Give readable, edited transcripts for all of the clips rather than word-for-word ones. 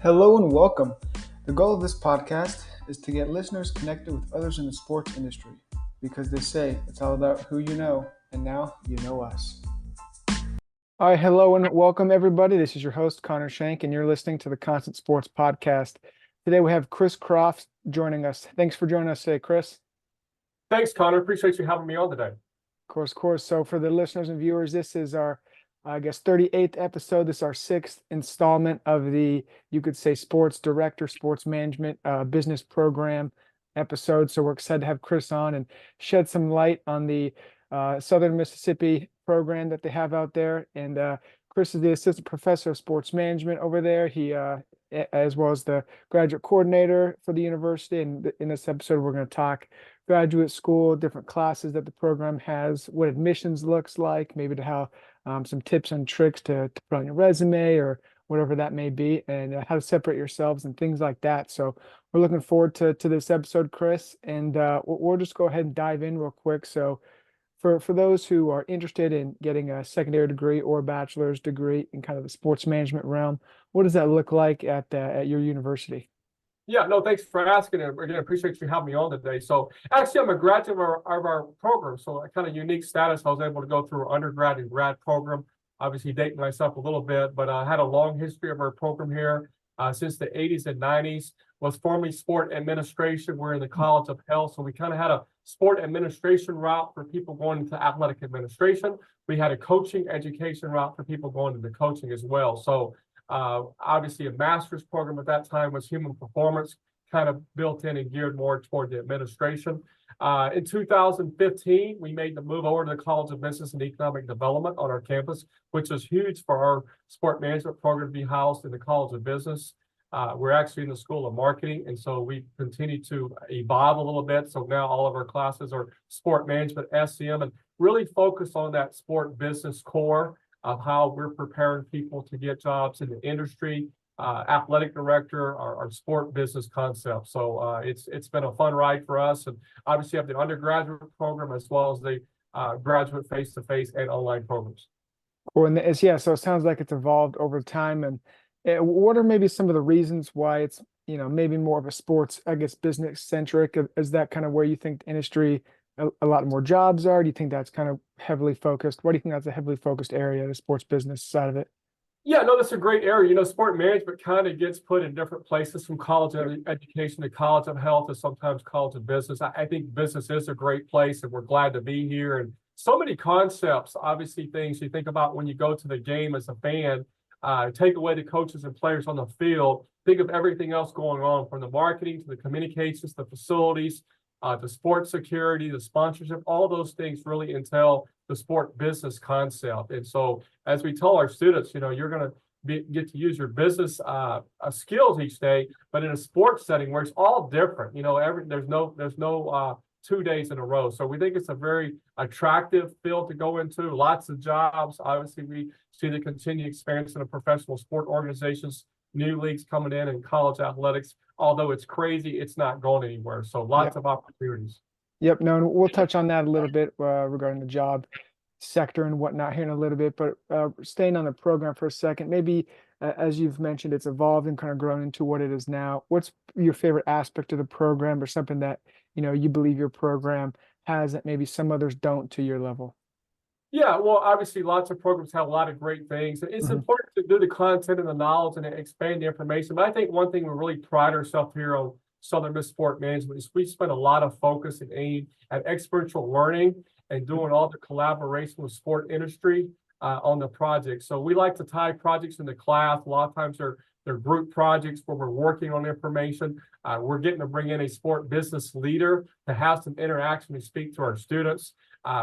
Hello and welcome. The goal of this podcast is to get listeners connected with others in the sports industry because they say it's all about who you know, and now you know us. All right, hello and welcome everybody. This is your host, 𝗏𝗏𝗀𝗃, and you're listening to the Constant Sports Podcast. Today we have Chris Croft joining us. Thanks for joining us today, Chris. Thanks, Connor. Appreciate you having me on today. Of course. So for the listeners and viewers, this is our 38th episode. This is our 6th installment of the, you could say, sports director, sports management, business program episode. So we're excited to have Chris on and shed some light on the Southern Mississippi program that they have out there. And Chris is the assistant professor of sports management over there. He, as well as the graduate coordinator for the university. And in this episode, we're going to talk graduate school, different classes that the program has, what admissions looks like, maybe to how some tips and tricks to put on your resume or whatever that may be, and how to separate yourselves and things like that. So we're looking forward to this episode, Chris, and we'll just go ahead and dive in real quick. So for those who are interested in getting a secondary degree or a bachelor's degree in kind of the sports management realm, what does that look like at your university? Yeah, no, thanks for asking. And again, appreciate you having me on today. So actually, I'm a graduate of our program. So a kind of unique status. I was able to go through our undergrad and grad program, obviously dating myself a little bit, but I had a long history of our program here since the 80s and 90s. Was formerly sport administration. We're in the College of Health. So we kind of had a sport administration route for people going into athletic administration. We had a coaching education route for people going into coaching as well. So obviously a master's program at that time was human performance, kind of built in and geared more toward the administration. In 2015, we made the move over to the College of Business and Economic Development on our campus, which was huge for our sport management program to be housed in the College of Business. We're actually in the School of Marketing, and so we continue to evolve a little bit. So now all of our classes are sport management, SCM, and really focus on that sport business core of how we're preparing people to get jobs in the industry, athletic director, our sport business concept. So it's been a fun ride for us, and obviously have the undergraduate program as well as the graduate face-to-face and online programs. Well, and so it sounds like it's evolved over time. And what are maybe some of the reasons why it's maybe more of a sports, I guess, business centric? Is that kind of where you think the industry a lot more jobs are? Do you think that's kind of heavily focused? What do you think that's a heavily focused area, the sports business side of it? Yeah, no, that's a great area. Sport management kind of gets put in different places, from college education to College of Health to sometimes College of Business. I think business is a great place, and we're glad to be here. And so many concepts, obviously things you think about when you go to the game as a fan, take away the coaches and players on the field, think of everything else going on, from the marketing to the communications, the facilities, the sports security, the sponsorship, all those things really entail the sport business concept. And so as we tell our students, you're going to get to use your business skills each day, but in a sports setting where it's all different, there's no 2 days in a row. So we think it's a very attractive field to go into, lots of jobs. Obviously, we see the continued expansion of professional sport organizations, new leagues coming in, and college athletics. Although it's crazy, it's not going anywhere. So lots of opportunities. Yep. No, and we'll touch on that a little bit regarding the job sector and whatnot here in a little bit. But staying on the program for a second, maybe as you've mentioned, it's evolved and kind of grown into what it is now. What's your favorite aspect of the program, or something that you believe your program has that maybe some others don't to your level? Yeah, well, obviously, lots of programs have a lot of great things. It's important to do the content and the knowledge and expand the information. But I think one thing we really pride ourselves here on Southern Miss Sport Management is we spend a lot of focus and aim at experiential learning and doing all the collaboration with sport industry on the project. So we like to tie projects into class. A lot of times they're group projects where we're working on information. We're getting to bring in a sport business leader to have some interaction and speak to our students.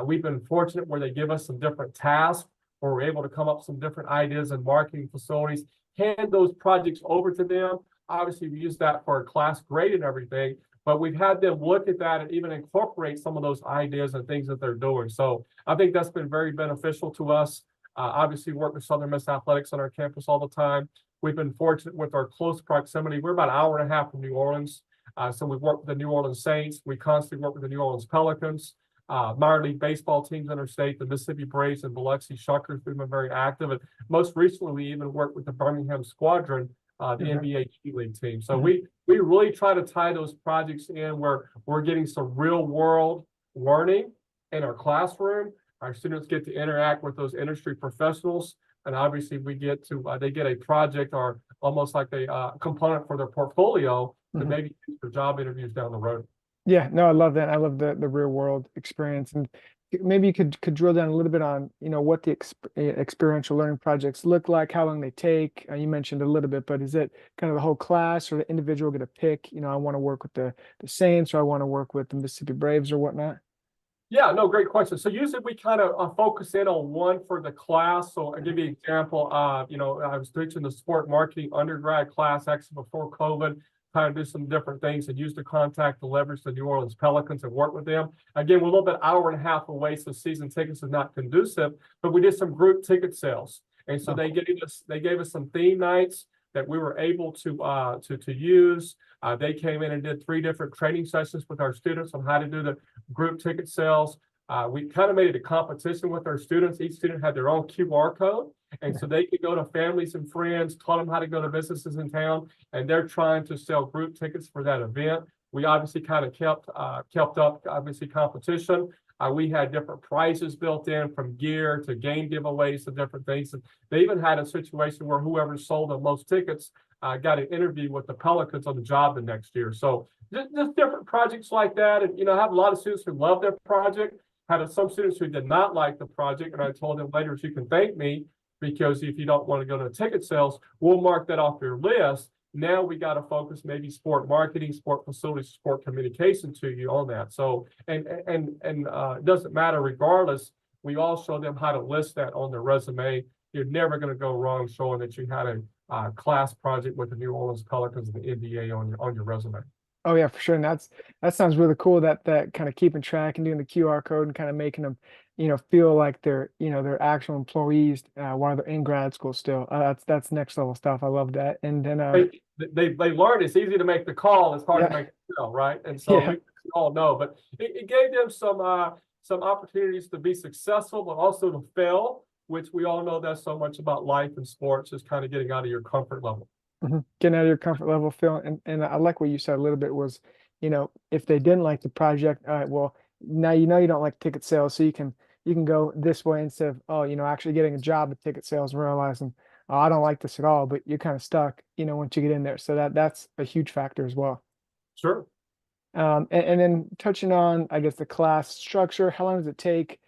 We've been fortunate where they give us some different tasks, where we're able to come up with some different ideas and marketing facilities, hand those projects over to them. Obviously, we use that for our class grade and everything, but we've had them look at that and even incorporate some of those ideas and things that they're doing. So I think that's been very beneficial to us. Obviously, work with Southern Miss Athletics on our campus all the time. We've been fortunate with our close proximity. We're about an hour and a half from New Orleans. So we've worked with the New Orleans Saints. We constantly work with the New Orleans Pelicans. Minor league baseball teams in our state, the Mississippi Braves and Biloxi Shuckers, we've been very active. And most recently, we even worked with the Birmingham Squadron the NBA G League team. So we really try to tie those projects in where we're getting some real world learning in our classroom. Our students get to interact with those industry professionals, and obviously we get to they get a project or almost like a component for their portfolio to maybe use for job interviews down the road. Yeah, no, I love that. I love the real world experience, and maybe you could drill down a little bit on, what the experiential learning projects look like, how long they take. You mentioned a little bit, but is it kind of the whole class, or the individual get a pick? I want to work with the Saints, or I want to work with the Mississippi Braves or whatnot. Yeah, no, great question. So usually we kind of focus in on one for the class. So I'll give you an example. I was teaching the sport marketing undergrad class actually before COVID, kind of do some different things and use the contact to leverage the New Orleans Pelicans and work with them. Again, we're a little bit hour and a half away, so season tickets is not conducive, but we did some group ticket sales. And so they gave us some theme nights that we were able to use. They came in and did 3 different training sessions with our students on how to do the group ticket sales. We kind of made it a competition with our students. Each student had their own QR code. And so they could go to families and friends, taught them how to go to businesses in town, and they're trying to sell group tickets for that event. We obviously kind of kept up, obviously, competition. We had different prizes built in, from gear to game giveaways to different things. And they even had a situation where whoever sold the most tickets got an interview with the Pelicans on the job the next year. So just different projects like that. And, I have a lot of students who love their project, had some students who did not like the project. And I told them later, you can thank me, because if you don't want to go to ticket sales, we'll mark that off your list. Now we got to focus maybe sport marketing, sport facilities, sport communication to you on that. So, and it doesn't matter regardless. We all show them how to list that on their resume. You're never going to go wrong showing that you had a class project with the New Orleans Pelicans and the NBA on your resume. Oh yeah, for sure. And that sounds really cool. That kind of keeping track and doing the QR code and kind of making them, feel like they're actual employees while they're in grad school still. That's next level stuff. I love that. And then they learned it's easy to make the call, it's hard to make the sell, right? And so we all know, but it gave them some opportunities to be successful, but also to fail, which we all know that's so much about life and sports, is kind of getting out of your comfort level. Getting out of your comfort level, Phil. And I like what you said a little bit was, if they didn't like the project, all right, well, now you don't like ticket sales, so you can go this way instead of, actually getting a job at ticket sales and realizing, oh, I don't like this at all, but you're kind of stuck, once you get in there. So that's a huge factor as well. Sure. And then touching on, I guess, the class structure, how long does it take,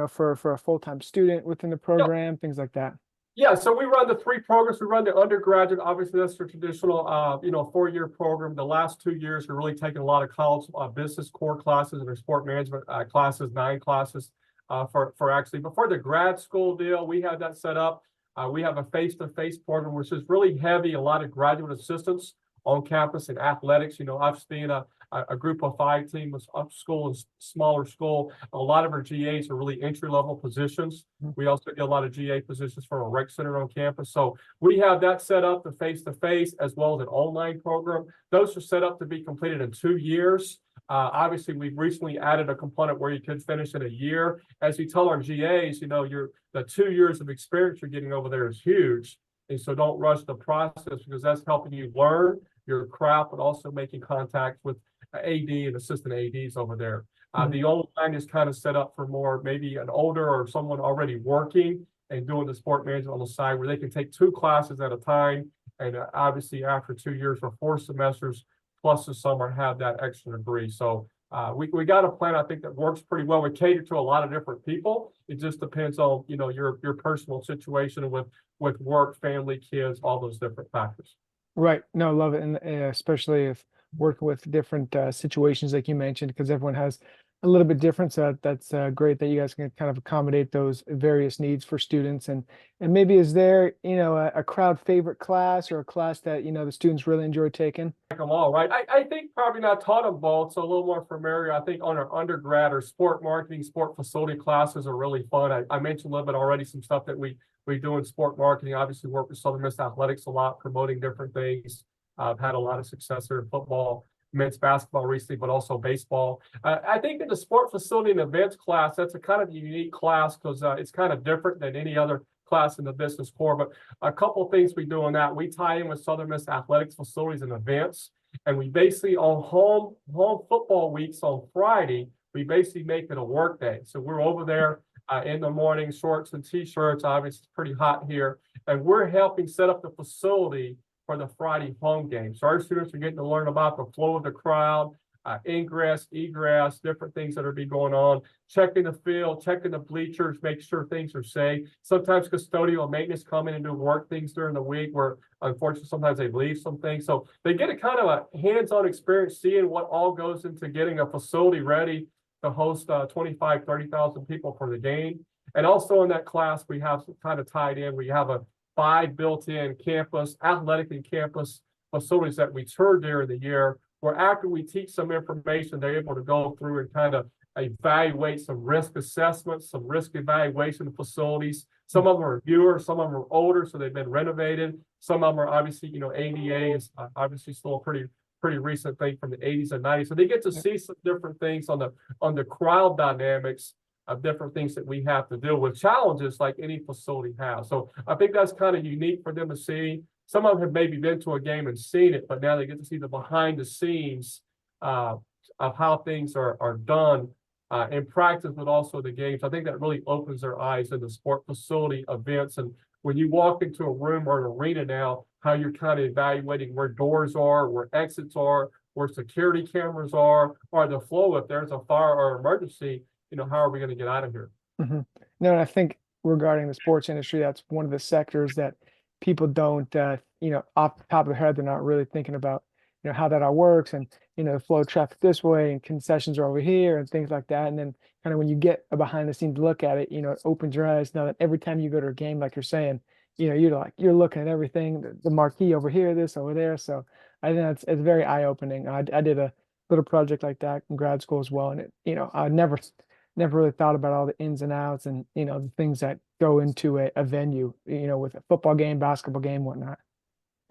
for a full-time student within the program, things like that? Yeah, so we run the 3 programs. We run the undergraduate. Obviously, that's the traditional, 4-year program. The last 2 years, we're really taking a lot of college business core classes and our sport management classes, 9 classes for actually. Before the grad school deal, we have that set up. We have a face-to-face program, which is really heavy, a lot of graduate assistants on campus in athletics. I've seen a group of 5 team was up school and smaller school. A lot of our GAs are really entry-level positions. We also get a lot of GA positions from a rec center on campus. So we have that set up, the face-to-face, as well as an online program. Those are set up to be completed in 2 years. Obviously, we've recently added a component where you could finish in a year. As we tell our GAs, the 2 years of experience you're getting over there is huge. And so don't rush the process, because that's helping you learn your craft, but also making contact with AD and assistant ADs over there. The online is kind of set up for more maybe an older or someone already working and doing the sport management on the side, where they can take 2 classes at a time. And obviously after 2 years or 4 semesters plus the summer, have that extra degree. So we got a plan, I think, that works pretty well. We cater to a lot of different people. It just depends on, your personal situation with work, family, kids, all those different factors. Right. No, love it. And especially if working with different situations like you mentioned, because everyone has a little bit different. So that's great that you guys can kind of accommodate those various needs for students. And maybe is there, a crowd favorite class, or a class that, the students really enjoy taking? Them all, right? I think probably not taught them both, so a little more familiar. I think on our undergrad or sport marketing, sport facility classes are really fun. I mentioned a little bit already some stuff that we do in sport marketing. Obviously work with Southern Miss Athletics a lot, promoting different things. I've had a lot of success there in football, men's basketball recently, but also baseball. I think in the sport facility and events class, that's a kind of unique class, because it's kind of different than any other class in the business core. But a couple of things we do on that, we tie in with Southern Miss athletics facilities and events. And we basically on home football weeks on Friday, we basically make it a work day. So we're over there in the morning, shorts and t-shirts. Obviously, it's pretty hot here. And we're helping set up the facility for the Friday home game. So our students are getting to learn about the flow of the crowd, ingress, egress, different things that are be going on, checking the field, checking the bleachers, make sure things are safe. Sometimes custodial and maintenance come in and do work things during the week where unfortunately sometimes they leave some things. So they get a kind of a hands-on experience seeing what all goes into getting a facility ready to host 25, 30,000 people for the game. And also in that class, we have kind of tied in, we have a 5 built-in campus, athletic and campus facilities that we tour during the year, where after we teach some information, they're able to go through and kind of evaluate some risk assessments, some risk evaluation facilities. Some of them are newer, some of them are older, so they've been renovated. Some of them are obviously, ADA is obviously still a pretty recent thing from the 80s and 90s. So they get to see some different things on the crowd dynamics of different things that we have to deal with, challenges like any facility has. So I think that's kind of unique for them to see. Some of them have maybe been to a game and seen it, but now they get to see the behind the scenes of how things are done in practice, but also the games. I think that really opens their eyes in the sport facility events. And when you walk into a room or an arena now, how you're kind of evaluating where doors are, where exits are, where security cameras are, or the flow. If there's a fire or emergency, how are we going to get out of here? Mm-hmm. No, I think regarding the sports industry, that's one of the sectors that people don't, off the top of their head, they're not really thinking about, how that all works and, the flow of traffic this way and concessions are over here and things like that. And then kind of when you get a behind the scenes look at it, it opens your eyes. Now that every time you go to a game, like you're saying, you're looking at everything, the marquee over here, this over there. So I think it's very eye opening. I did a little project like that in grad school as well. And it, I never really thought about all the ins and outs and, the things that go into a venue, with a football game, basketball game, whatnot.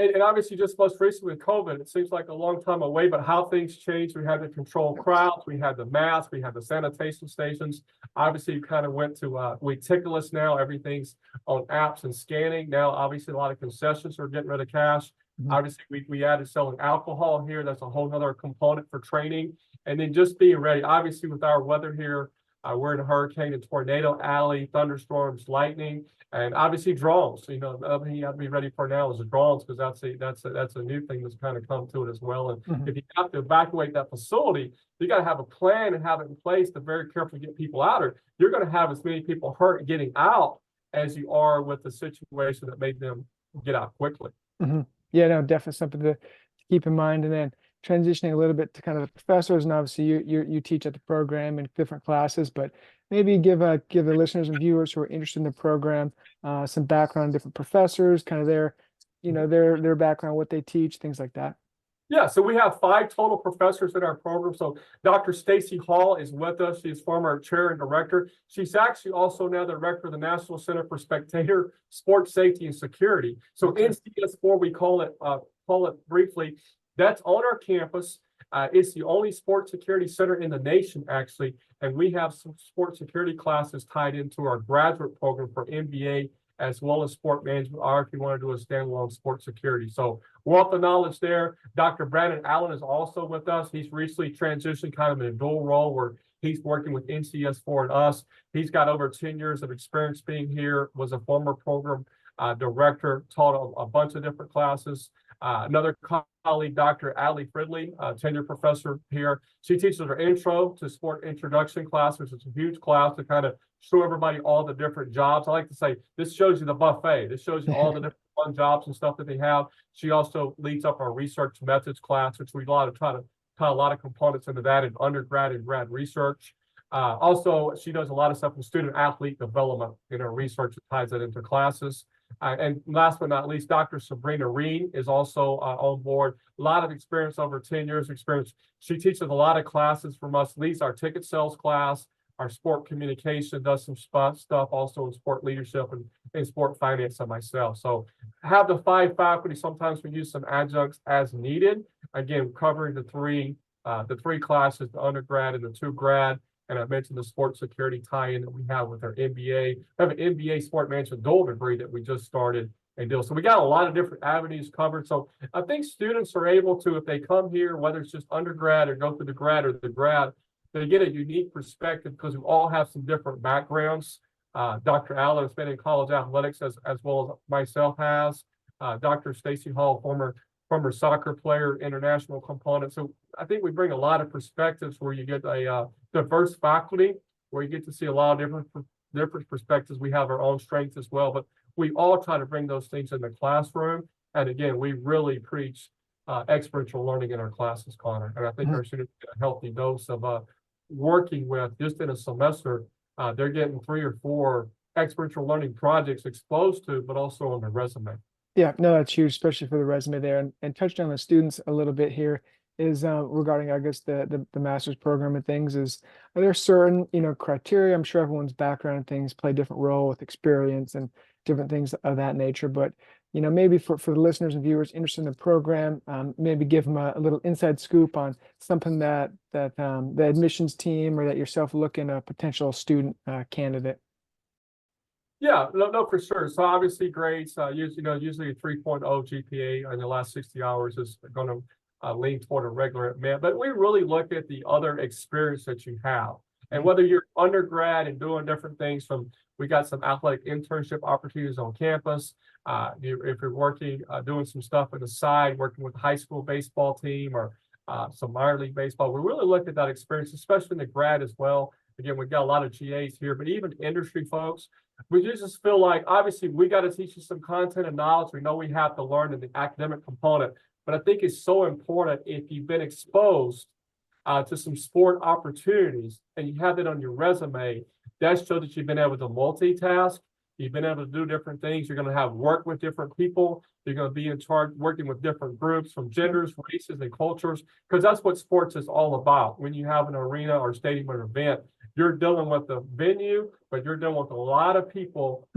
And obviously just most recently with COVID, it seems like a long time away, but how things changed. We had to control crowds, we had the masks, we had the sanitation stations. Obviously you kind of went to 𝗦𝗽liche now, everything's on apps and scanning. Now, obviously a lot of concessions are getting rid of cash. Mm-hmm. Obviously we added selling alcohol here. That's a whole other component for training. And then just being ready, obviously with our weather here, we're in a hurricane and tornado alley, thunderstorms, lightning, and obviously drones. So, the other thing you have to be ready for now is the drones, because that's a new thing that's kind of come to it as well. And mm-hmm. if you have to evacuate that facility, you got to have a plan and have it in place to very carefully get people out. Or you're going to have as many people hurt getting out as you are with the situation that made them get out quickly. Mm-hmm. Yeah, no, definitely something to keep in mind. And then transitioning a little bit to kind of the professors, and obviously you teach at the program in different classes, but maybe give the listeners and viewers who are interested in the program some background on different professors, kind of their background, what they teach, things like that. Yeah, so we have 5 total professors in our program. So Dr. 𝗦𝗪cy Hall is with us. She's former chair and director. She's actually also now the director of the National Center for Spectator Sports Safety and Security. So okay. NCS4, we call it briefly. That's on our campus. It's the only sports security center in the nation, actually. And we have some sports security classes tied into our graduate program for MBA, as well as sport management, or if you want to do a standalone sports security. So wealth of knowledge there. Dr. Brandon Allen is also with us. He's recently transitioned kind of in a dual role where he's working with NCS4 and us. He's got over 10 years of experience being here, was a former program director, taught a bunch of different classes. Another colleague, Dr. Allie Fridley, tenured professor here. She teaches our intro to sport introduction class, which is a huge class to kind of show everybody all the different jobs. I like to say, this shows you the buffet. This shows you all the different fun jobs and stuff that they have. She also leads up our research methods class, which we try to tie a lot of components into that in undergrad and grad research. Also, she does a lot of stuff in student athlete development in her research that ties that into classes. And last but not least, Dr. Sabrina Reed is also on board. A lot of experience, over 10 years experience. She teaches a lot of classes from us, leads our ticket sales class, our sport communication, does some stuff also in sport leadership and sport finance and myself. So have the 5 faculty. Sometimes we use some adjuncts as needed. Again, covering the three classes, the undergrad and the 2 grad. And I mentioned the sports security tie-in that we have with our MBA. We have an MBA sport management dual degree that we just started and deal. So we got a lot of different avenues covered. So I think students are able to, if they come here, whether it's just undergrad or go through the grad or the grad, they get a unique perspective because we all have some different backgrounds. Dr. Allen has been in college athletics as well as myself has. Dr. 𝗦𝗨cy Hall, former soccer player, international component. So I think we bring a lot of perspectives where you get a diverse faculty, where you get to see a lot of different perspectives. We have our own strengths as well, but we all try to bring those things in the classroom. And again, we really preach experiential learning in our classes, Connor. And I think our students get a healthy dose of working with, just in a semester, they're getting 3 or 4 experiential learning projects exposed to, but also on their resume. Yeah, no, that's huge, especially for the resume there. And touched on the students a little bit here is regarding, I guess, the master's program and things. Are there certain, criteria? I'm sure everyone's background and things play a different role with experience and different things of that nature. But, maybe for the listeners and viewers interested in the program, maybe give them a little inside scoop on something that the admissions team or that yourself look in a potential student candidate. Yeah, no, for sure. So obviously grades, usually a 3.0 GPA in the last 60 hours is going to lean toward a regular admit. But we really look at the other experience that you have. And whether you're undergrad and doing different things we got some athletic internship opportunities on campus. If you're working, doing some stuff on the side, working with the high school baseball team or some minor league baseball, we really look at that experience, especially in the grad as well. Again, we've got a lot of GAs here, but even industry folks, we just feel like, obviously, we got to teach you some content and knowledge. We know we have to learn in the academic component, but I think it's so important if you've been exposed to some sport opportunities and you have it on your resume, that shows that you've been able to multitask. You've been able to do different things. You're going to have work with different people. You're going to be in charge working with different groups from genders, races, and cultures, because that's what sports is all about. When you have an arena or stadium or event, you're dealing with the venue, but you're dealing with a lot of people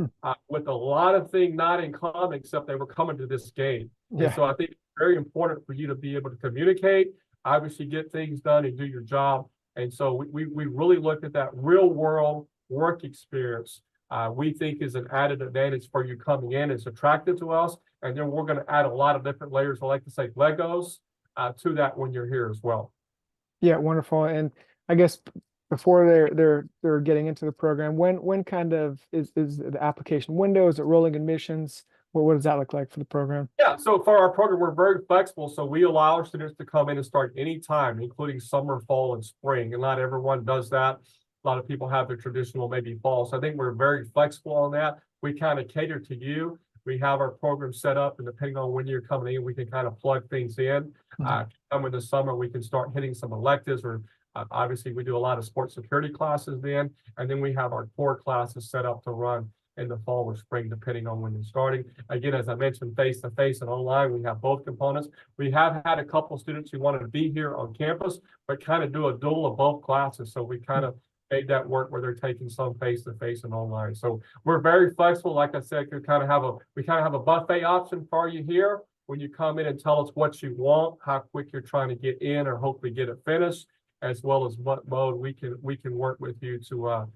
with a lot of things not in common, except they were coming to this game. Yeah. And so I think it's very important for you to be able to communicate, obviously get things done and do your job. And so we really look at that real world work experience. We think is an added advantage for you coming in. It's attractive to us. And then we're going to add a lot of different layers, I like to say Legos, to that when you're here as well. Yeah, wonderful. And I guess before they're getting into the program, when kind of is the application window? Is it rolling admissions? What does that look like for the program? Yeah, so for our program, we're very flexible. So we allow our students to come in and start anytime, including summer, fall, and spring. And not everyone does that. A lot of people have their traditional maybe fall. So I think we're very flexible on that. We kind of cater to you. We have our program set up, and depending on when you're coming in, we can kind of plug things in. Come in the summer, we can start hitting some electives, or obviously we do a lot of sports security classes then. And then we have our core classes set up to run in the fall or spring, depending on when you're starting. Again, as I mentioned, face-to-face and online, we have both components. We have had a couple of students who wanted to be here on campus, but kind of do a dual of both classes. So we kind of made that work where they're taking some face-to-face and online. So we're very flexible. Like I said, we kind of have a buffet option for you here. When you come in and tell us what you want, how quick you're trying to get in or hopefully get it finished, as well as what mode we can work with you to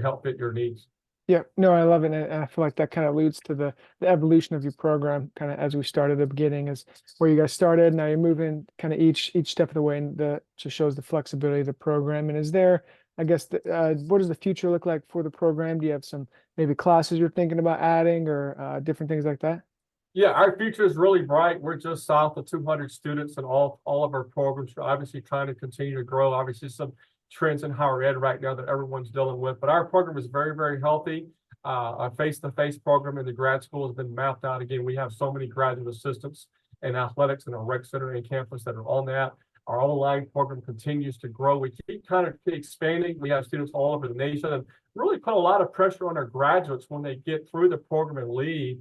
help fit your needs. Yeah, no, I love it. And I feel like that kind of alludes to the evolution of your program, kind of as we started at the beginning, is where you guys started. Now you're moving kind of each step of the way, and just shows the flexibility of the program. And is there, I guess, what does the future look like for the program? Do you have some maybe classes you're thinking about adding or different things like that? Yeah, our future is really bright. We're just south of 200 students in all of our programs. We're obviously trying to continue to grow. Obviously, some trends in higher ed right now that everyone's dealing with, but our program is very, very healthy. Our face-to-face program in the grad school has been mapped out. Again, we have so many graduate assistants in athletics and our rec center and campus that are on that. Our online program continues to grow. We keep kind of expanding. We have students all over the nation, and really put a lot of pressure on our graduates when they get through the program and leave.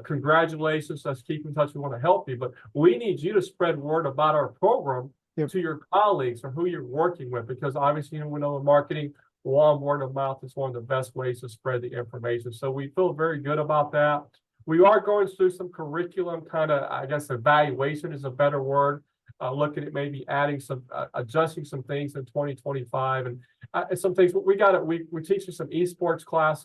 Congratulations, let's keep in touch. We want to help you, but we need you to spread word about our program to your colleagues or who you're working with, because obviously, we know in marketing, word of mouth is one of the best ways to spread the information. So we feel very good about that. We are going through some curriculum kind of, I guess, evaluation is a better word. Looking at maybe adding some, adjusting some things in 2025. some things we teach you some esports class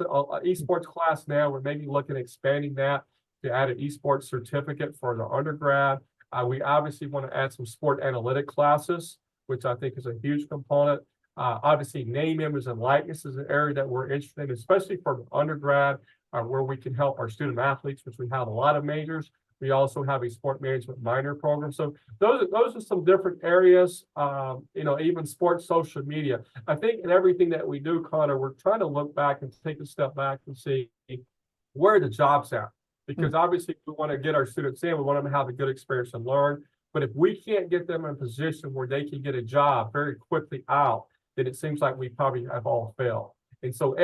now. We're maybe looking at expanding that to add an esports certificate for the undergrad. We obviously want to add some sport analytic classes, which I think is a huge component. Obviously, name, image, and likeness is an area that we're interested in, especially for undergrad, where we can help our student athletes, which we have a lot of majors. We also have a sport management minor program. So those are some different areas, even sports social media. I think in everything that we do, Connor, we're trying to look back and take a step back and see where the job's at. Because obviously we want to get our students in, we want them to have a good experience and learn. But if we can't get them in a position where they can get a job very quickly out, then it seems like we probably have all failed. And so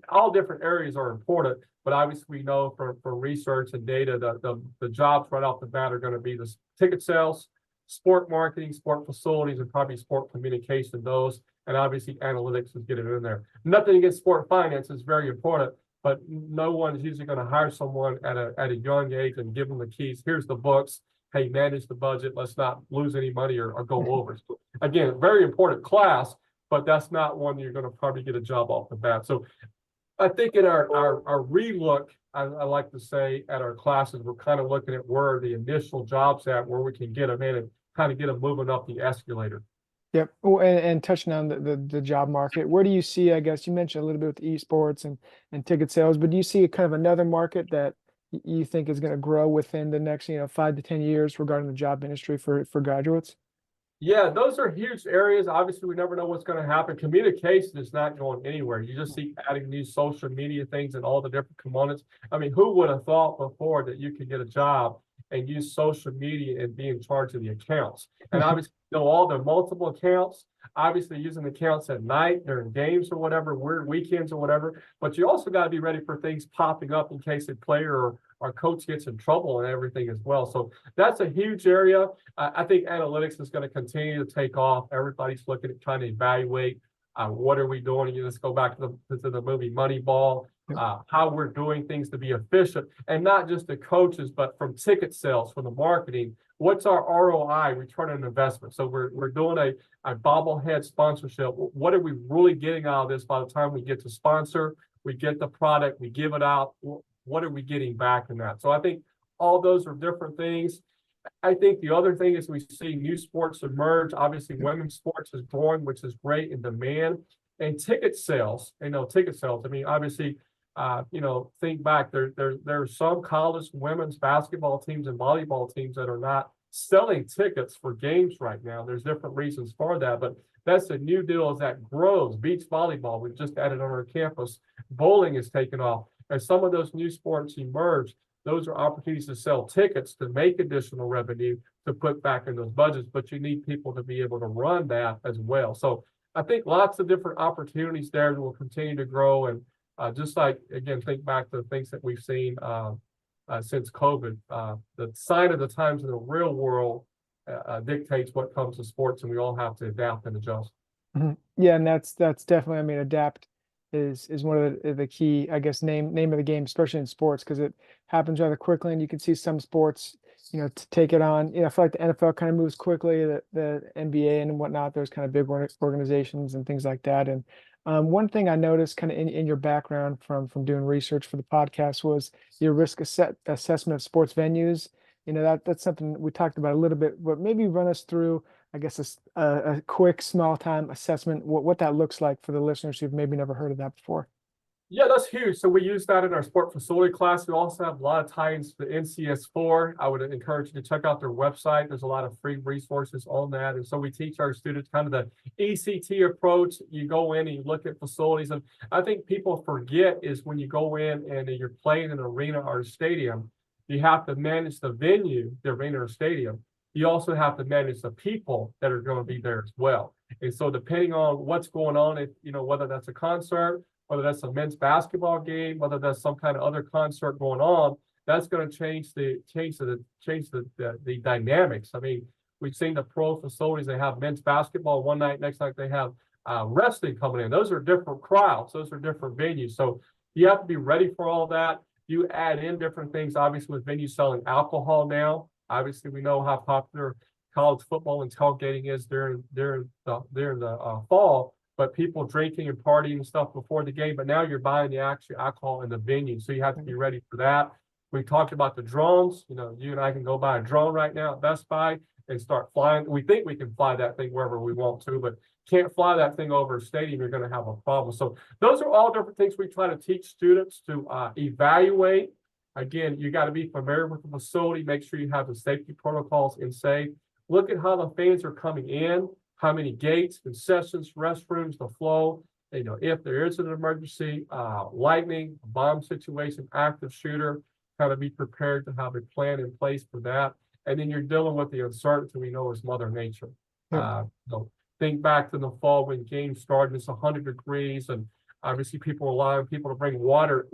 all different areas are important, but obviously we know from research and data that the jobs right off the bat are going to be the ticket sales, sport marketing, sport facilities, and probably sport communication, those, and obviously analytics is getting in there. Nothing against sport finance is very important, but no one is usually going to hire someone at a young age and give them the keys. Here's the books. Hey, manage the budget. Let's not lose any money or go over. So again, very important class, but that's not one you're going to probably get a job off the bat. So I think in our relook, I like to say at our classes, we're kind of looking at where the initial jobs at, where we can get them in and kind of get them moving up the escalator. Yep. Oh, and touching on the job market, where do you see, I guess you mentioned a little bit with esports and ticket sales, but do you see kind of another market that you think is going to grow within the next, 5 to 10 years regarding the job industry for graduates? Yeah, those are huge areas. Obviously, we never know what's going to happen. Communication is not going anywhere. You just see adding new social media things and all the different components. I mean, who would have thought before that you could get a job and use social media and be in charge of the accounts? And obviously, all the multiple accounts, obviously using accounts at night during games or whatever, weird weekends or whatever. But you also got to be ready for things popping up in case a player or coach gets in trouble and everything as well. So that's a huge area. I think analytics is going to continue to take off. Everybody's looking at trying to evaluate what are we doing. You just go back to the movie Moneyball, how we're doing things to be efficient, and not just the coaches, but from ticket sales, from the marketing. What's our ROI, return on investment? So we're doing a bobblehead sponsorship. What are we really getting out of this by the time we get to sponsor? We get the product, we give it out. What are we getting back in that? So I think all those are different things. I think the other thing is we see new sports emerge. Obviously, women's sports is growing, which is great in demand. And ticket sales, I mean, obviously, think back, there's some college women's basketball teams and volleyball teams that are not selling tickets for games right now. There's different reasons for that, but that's a new deal as that grows. Beach volleyball, we've just added on our campus. Bowling is taking off. As some of those new sports emerge, those are opportunities to sell tickets to make additional revenue to put back in those budgets, but you need people to be able to run that as well. So I think lots of different opportunities there that will continue to grow. And just like, again, think back to the things that we've seen since COVID, the sign of the times in the real world dictates what comes to sports, and we all have to adapt and adjust. Mm-hmm. Yeah, and that's definitely, I mean, adapt is one of the key, I guess, name of the game, especially in sports, because it happens rather quickly, and you can see some sports, to take it on. I feel like the NFL kind of moves quickly, the NBA and whatnot. There's kind of big organizations and things like that. And one thing I noticed kind of in your background from doing research for the podcast was your risk assessment of sports venues. That's something we talked about a little bit, but maybe run us through, I guess, a quick small time assessment, what that looks like for the listeners who've maybe never heard of that before. Yeah, that's huge. So we use that in our sport facility class. We also have a lot of tie-ins to the 𝗦𝗫𝘂𝘁𝗵𝗲𝗏. I would encourage you to check out their website. There's a lot of free resources on that. And so we teach our students kind of the ECT approach. You go in and you look at facilities. And I think people forget is when you go in and you're playing in an arena or a stadium, you have to manage the venue, the arena or stadium. You also have to manage the people that are going to be there as well. And so depending on what's going on, whether that's a concert, whether that's a men's basketball game, whether that's some kind of other concert going on, that's going to change the dynamics. I mean, we've seen the pro facilities, they have men's basketball one night, next night they have wrestling coming in. Those are different crowds, those are different venues. So you have to be ready for all that. You add in different things, obviously, with venues selling alcohol now. Obviously, we know how popular college football and tailgating is during the fall. but people drinking and partying and stuff before the game. But now you're buying the actual alcohol in the venue, so you have to be ready for that. We talked about the drones. You know, you and I can go buy a drone right now at Best Buy and start flying. We think we can fly that thing wherever we want to, but can't fly that thing over a stadium, you're going to have a problem. So those are all different things we try to teach students to evaluate. Again, you got to be familiar with the facility, make sure you have the safety protocols in safe. Look at how the fans are coming in, how many gates, concessions, restrooms, the flow. You know, if there is an emergency, lightning, bomb situation, active shooter, kind of be prepared to have a plan in place for that. And then you're dealing with the uncertainty we know is Mother Nature. So think back to the fall when games started, it's 100 degrees, and obviously people are allowing people to bring a water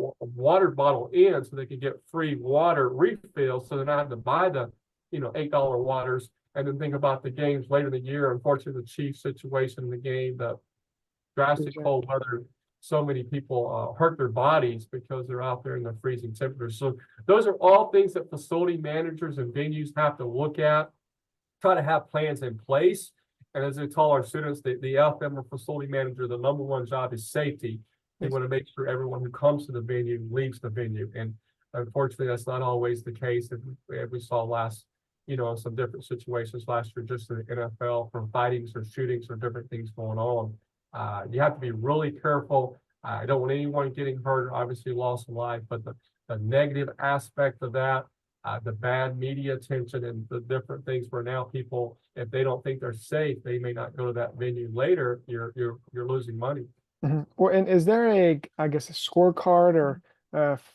bottle in so they can get free water refills, so they're not having to buy the, you know, $8 waters. And then think about the games later in the year. Unfortunately, the Chiefs situation in the game, the drastic cold weather, so many people hurt their bodies because they're out there in the freezing temperatures. So those are all things that facility managers and venues have to look at, try to have plans in place. And as I tell our students, the FM or facility manager, the number one job is safety. They want to make sure everyone who comes to the venue leaves the venue. And unfortunately, that's not always the case. If we saw last, you know, some different situations last year, just in the NFL, from fightings or shootings or different things going on. You have to be really careful. I don't want anyone getting hurt, obviously loss of life, but the negative aspect of that, the bad media attention and the different things where now people, if they don't think they're safe, they may not go to that venue later. You're losing money. Well, and is there I guess, a scorecard or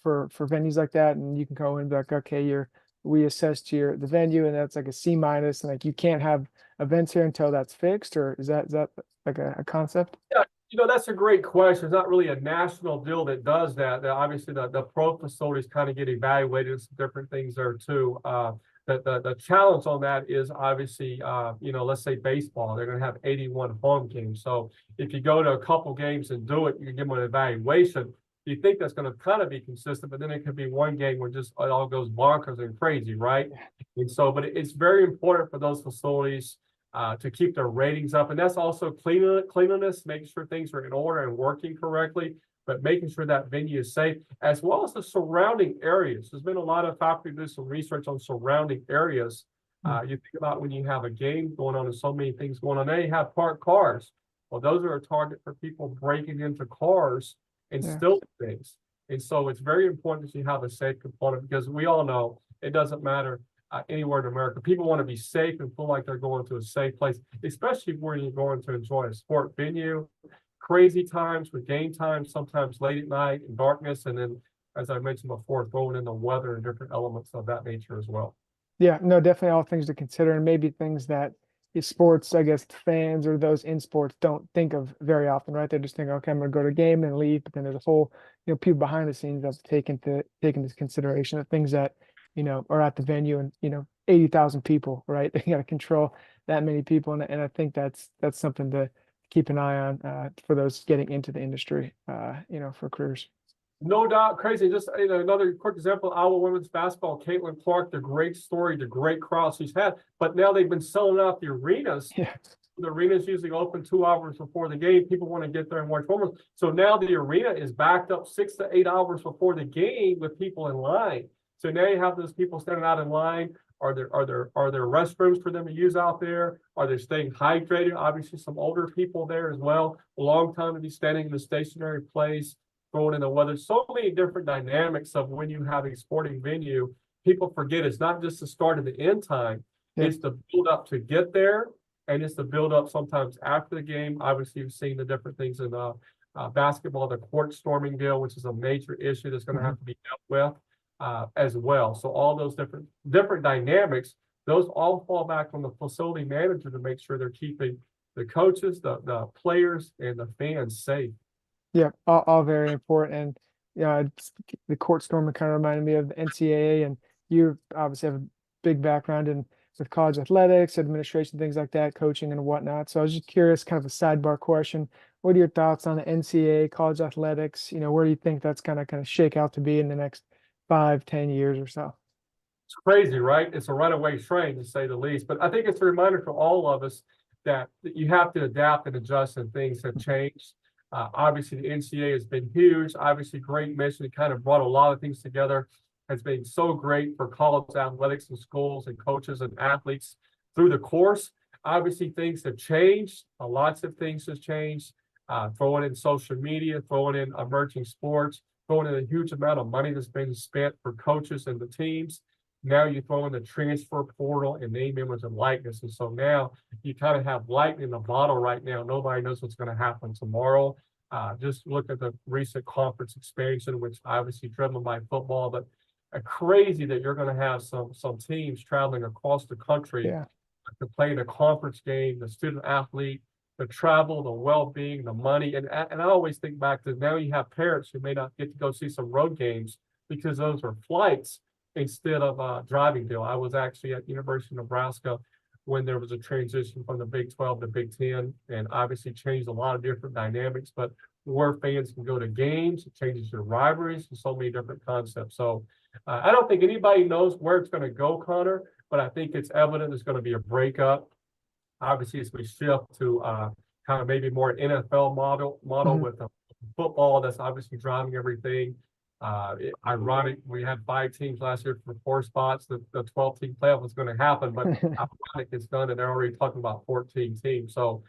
for venues like that, and you can go in and be like, okay, we assessed the venue, and that's like a C-, and like you can't have events here until that's fixed, or is that like a concept? Yeah, you know, that's a great question. It's not really a national deal that does that. Obviously, the pro facilities kind of get evaluated, some different things there too. The challenge on that is obviously, you know, let's say baseball, they're going to have 81 home games. So if you go to a couple games and do it, you can give them an evaluation. You think that's going to kind of be consistent, but then it could be one game where just it all goes bonkers and crazy, right? And so, but it's very important for those facilities to keep their ratings up. And that's also cleanliness, making sure things are in order and working correctly, but making sure that venue is safe, as well as the surrounding areas. There's been a lot of faculty do some research on surrounding areas. You think about when you have a game going on and so many things going on, now you have parked cars. Well, those are a target for people breaking into cars and stealing things. And so it's very important that you have a safe component, because we all know it doesn't matter anywhere in America. People want to be safe and feel like they're going to a safe place, especially when you're going to enjoy a sport venue. Crazy times with game time, sometimes late at night in darkness, and then, as I mentioned before, throwing in the weather and different elements of that nature as well. Yeah, no, definitely all things to consider, and maybe things that sports, I guess, fans or those in sports don't think of very often, right? They just think, okay, I'm going to go to a game and leave, but then there's a whole, you know, people behind the scenes that have to take into consideration of things that, you know, are at the venue, and, you know, 80,000 people, right? They got to control that many people, and I think that's something to keep an eye on for those getting into the industry, you know, for careers. No doubt, crazy. Just, you know, another quick example: Iowa women's basketball, Caitlin Clark, the great story, the great crowd she's had. But now they've been selling out the arenas. Yeah. The arenas usually open 2 hours before the game. People want to get there and watch women. So now the arena is backed up 6 to 8 hours before the game with people in line. So now you have those people standing out in line. Are there restrooms for them to use out there? Are they staying hydrated? Obviously, some older people there as well. A long time to be standing in a stationary place, throwing in the weather. So many different dynamics of when you have a sporting venue. People forget it's not just the start and the end time. Yeah. It's the build up to get there, and it's the build up sometimes after the game. Obviously, you've seen the different things in basketball, the court storming deal, which is a major issue that's going to have to be dealt with. As well. So all those different dynamics, those all fall back on the facility manager to make sure they're keeping the coaches, the players, and the fans safe. Yeah, all very important. And the court storming kind of reminded me of the NCAA, and you obviously have a big background with college athletics, administration, things like that, coaching and whatnot. So I was just curious, kind of a sidebar question. What are your thoughts on the NCAA, college athletics? You know, where do you think that's kind of shake out to be in the next 5-10 years or so? It's crazy, right? It's a runaway train, to say the least. But I think it's a reminder for all of us. that you have to adapt and adjust, and things have changed. Obviously, the NCAA has been huge. Obviously, great mission. It kind of brought a lot of things together. Has been so great for college athletics and schools and coaches and athletes through the course. Obviously, things have changed. Lots of things have changed. Throwing in social media, throwing in emerging sports, throwing in a huge amount of money that's been spent for coaches and the teams. Now you throw in the transfer portal and name, image, and likeness. And so now you kind of have lightning in the bottle right now. Nobody knows what's going to happen tomorrow. Just look at the recent conference expansion, which obviously driven by football, but crazy that you're going to have some teams traveling across the country to play in a conference game, the student athlete, the travel, the well-being, the money. And I always think back to now you have parents who may not get to go see some road games because those are flights instead of a driving deal. I was actually at University of Nebraska when there was a transition from the Big 12 to Big 10, and obviously changed a lot of different dynamics, but where fans can go to games, it changes your rivalries and so many different concepts. So I don't think anybody knows where it's going to go, Connor, but I think it's evident there's going to be a breakup. Obviously, as we shift to kind of maybe more NFL model with a football that's obviously driving everything. Ironic, we had 5 teams last year for 4 spots. The 12-team playoff was going to happen, but ironic it's done, and they're already talking about 14 teams. So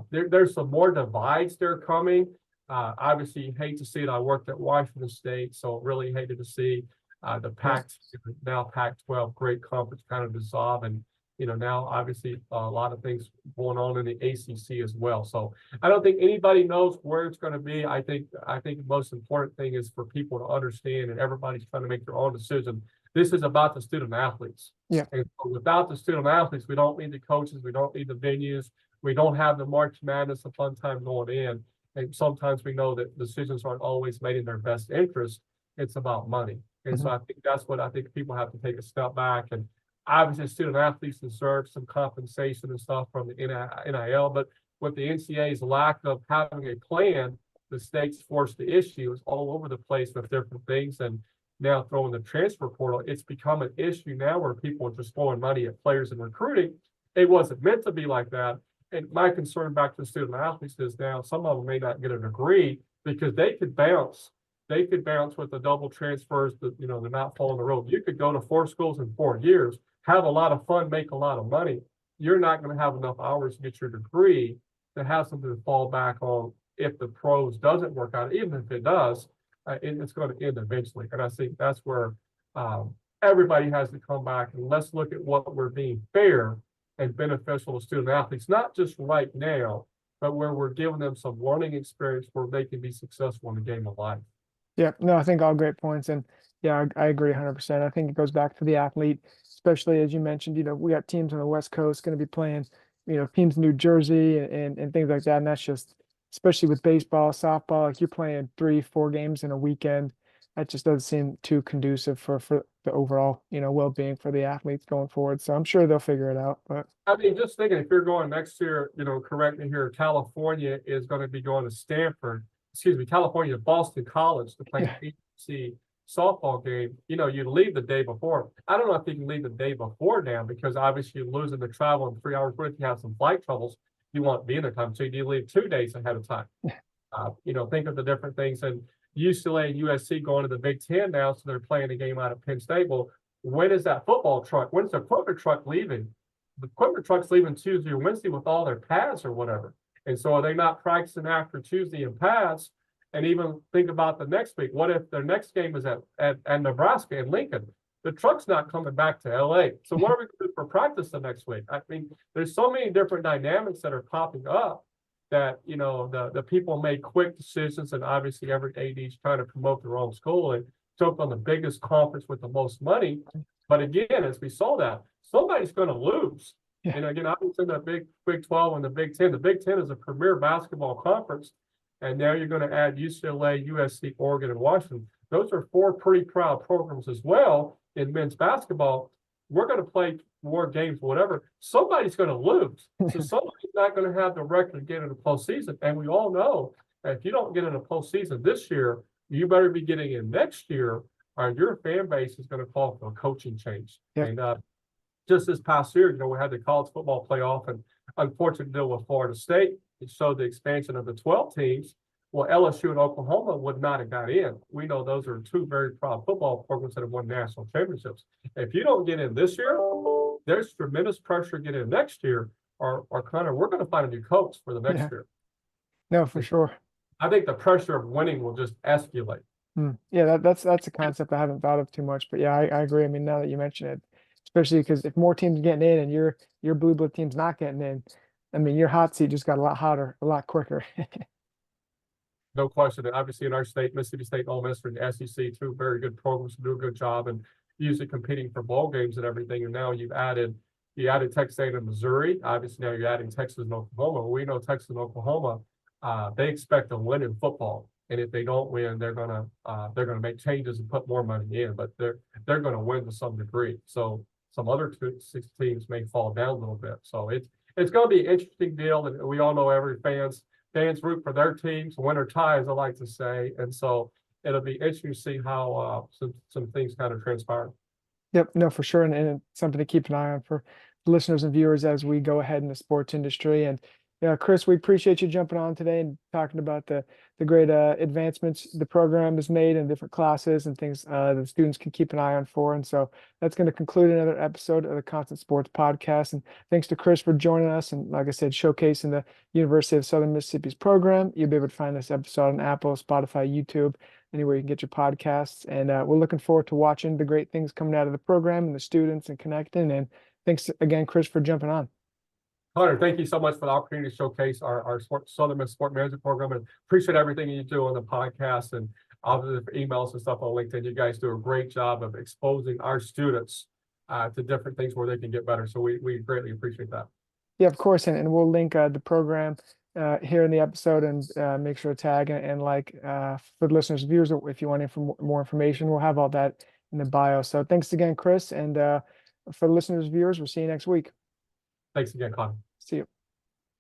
there's some more divides that are coming. Obviously, you hate to see it. I worked at Washington State, so really hated to see the Pac-12 great conference kind of dissolve, and now obviously a lot of things going on in the ACC as well. So I don't think anybody knows where it's going to be. I think the most important thing is for people to understand, and everybody's trying to make their own decision. This is about the student athletes. Yeah. And so without the student athletes, we don't need the coaches, we don't need the venues, we don't have the March Madness, a fun time going in. And sometimes we know that decisions aren't always made in their best interest. It's about money. And so I think that's what I think people have to take a step back. And obviously, student athletes deserve some compensation and stuff from the NIL, but with the NCAA's lack of having a plan, the states forced the issue is all over the place with different things. And now throwing the transfer portal, it's become an issue now where people are just throwing money at players and recruiting. It wasn't meant to be like that. And my concern back to the student athletes is now some of them may not get a degree because they could bounce. They could bounce with the double transfers that, they're not following the road. You could go to 4 schools in 4 years, have a lot of fun, make a lot of money. You're not going to have enough hours to get your degree to have something to fall back on if the pros doesn't work out. Even if it does, it's going to end eventually. And I think that's where everybody has to come back and let's look at what we're being fair and beneficial to student athletes, not just right now, but where we're giving them some learning experience where they can be successful in the game of life. Yeah, no, I think all great points. And yeah, I agree 100%. I think it goes back to the athlete, especially as you mentioned, we got teams on the West Coast going to be playing, teams in New Jersey and things like that. And that's just, especially with baseball, softball, like you're playing 3-4 games in a weekend. That just doesn't seem too conducive for the overall, well-being for the athletes going forward. So I'm sure they'll figure it out. But I mean, just thinking if you're going next year, correct me here, California is going to be going to California, Boston College to play an ACC softball game. You leave the day before. I don't know if you can leave the day before now because obviously you're losing the travel in 3 hours. What if you have some flight troubles? You want to be in the time. So you leave 2 days ahead of time. Think of the different things. And UCLA and USC going to the Big Ten now, so they're playing a game out of Penn State. Well, when is that football truck? When's the equipment truck leaving? The equipment truck's leaving Tuesday or Wednesday with all their pads or whatever. And so are they not practicing after Tuesday in pads? And even think about the next week. What if their next game is at Nebraska and Lincoln? The truck's not coming back to LA. So what are we going to do for practice the next week? I mean, there's so many different dynamics that are popping up that, the people make quick decisions, and obviously every AD is trying to promote their own school and jump on the biggest conference with the most money. But again, as we saw that, somebody's going to lose. Yeah. And again, I was in the Big 12 and the Big 10. The Big 10 is a premier basketball conference. And now you're going to add UCLA, USC, Oregon, and Washington. Those are 4 pretty proud programs as well in men's basketball. We're going to play more games, whatever. Somebody's going to lose. So somebody's not going to have the record to get in the postseason. And we all know that if you don't get in the postseason this year, you better be getting in next year, or your fan base is going to call for a coaching change. Yeah. And just this past year, we had the college football playoff and unfortunate deal with Florida State. It showed the expansion of the 12 teams. Well, LSU and Oklahoma would not have got in. We know those are two very proud football programs that have won national championships. If you don't get in this year, there's tremendous pressure to get in next year, or kind of we're going to find a new coach for the next year. No, for sure. I think the pressure of winning will just escalate. Yeah, that's a concept I haven't thought of too much, but yeah, I agree. I mean, now that you mention it, especially because if more teams getting in and your blue blood team's not getting in, I mean, your hot seat just got a lot hotter, a lot quicker. No question. And obviously in our state, Mississippi State and Ole Miss are in the SEC, two very good programs to do a good job and usually competing for bowl games and everything. And now you added Texas A&M and Missouri. Obviously now you're adding Texas and Oklahoma. We know Texas and Oklahoma, they expect to win in football. And if they don't win, they're gonna make changes and put more money in, but they're gonna win to some degree. So some other 6 teams may fall down a little bit. So it's gonna be an interesting deal, and we all know every fans root for their teams, win or tie, as I like to say. And so it'll be interesting to see how some things kind of transpire. Yep, no, for sure, and it's something to keep an eye on for listeners and viewers as we go ahead in the sports industry. And yeah, Chris, we appreciate you jumping on today and talking about the great advancements the program has made in different classes and things the students can keep an eye on for. And so that's going to conclude another episode of the Constant Sports Podcast. And thanks to Chris for joining us. And like I said, showcasing the University of Southern Mississippi's program. You'll be able to find this episode on Apple, Spotify, YouTube, anywhere you can get your podcasts. And we're looking forward to watching the great things coming out of the program and the students and connecting. And thanks again, Chris, for jumping on. Hunter, thank you so much for the opportunity to showcase our Southern Miss Sport Management Program, and appreciate everything you do on the podcast and obviously for emails and stuff on LinkedIn. You guys do a great job of exposing our students to different things where they can get better. So we greatly appreciate that. Yeah, of course. And we'll link the program here in the episode and make sure to tag and like for the listeners and viewers, if you want more information, we'll have all that in the bio. So thanks again, Chris. And for the listeners and viewers, we'll see you next week. Thanks again, Connor. See you.